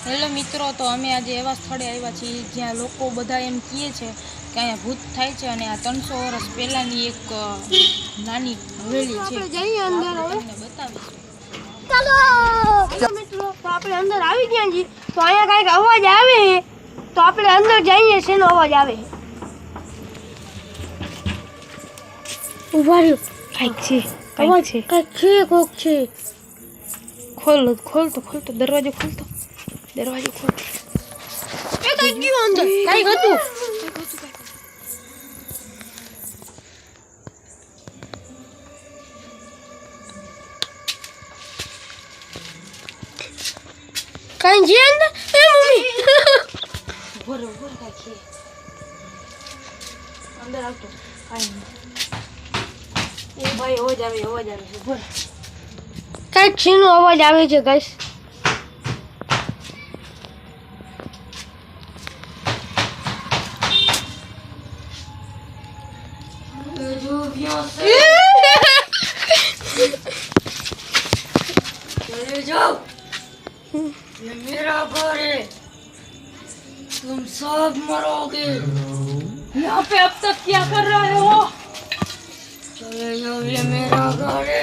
Hello મિત્રો, તો અમે આજે એવા સ્થળે આવ્યા છીએ જ્યાં લોકો બધા એમ કહે છે કે અહીંયા ભૂત થાય છે અને આ 300 વર્ષ પહેલાની એક નાની હવેલી છે. આપણે જઈએ અંદર હવે તમને બતાવીશું. ચાલો મિત્રો, તો આપણે અંદર આવી ગયા છીએ. તો અહીંયા કઈક અવાજ આવે તો આપણે અંદર જઈએ. શેનો અવાજ આવે? ઉભા રહ્યો, કઈક છે, અવાજ છે, કઈક છે, કોક છે. ખોલતો દરવાજો ખોલતો. એ કઈક ગયું અંદર, કઈક હતું. કઈ છે અંદર? એ મમ્મી બરોબર કઈક છે અંદર. આવતો કઈ નહીં. એ ભાઈ અવાજ આવે છે. બોલ, કઈક છીનો અવાજ આવે છે ગાઈસ. चले जाओ, ये मेरा घर है, तुम सब मरोगे। यहाँ पे अब तक क्या कर रहे हो? चले जाओ, ये मेरा घर है।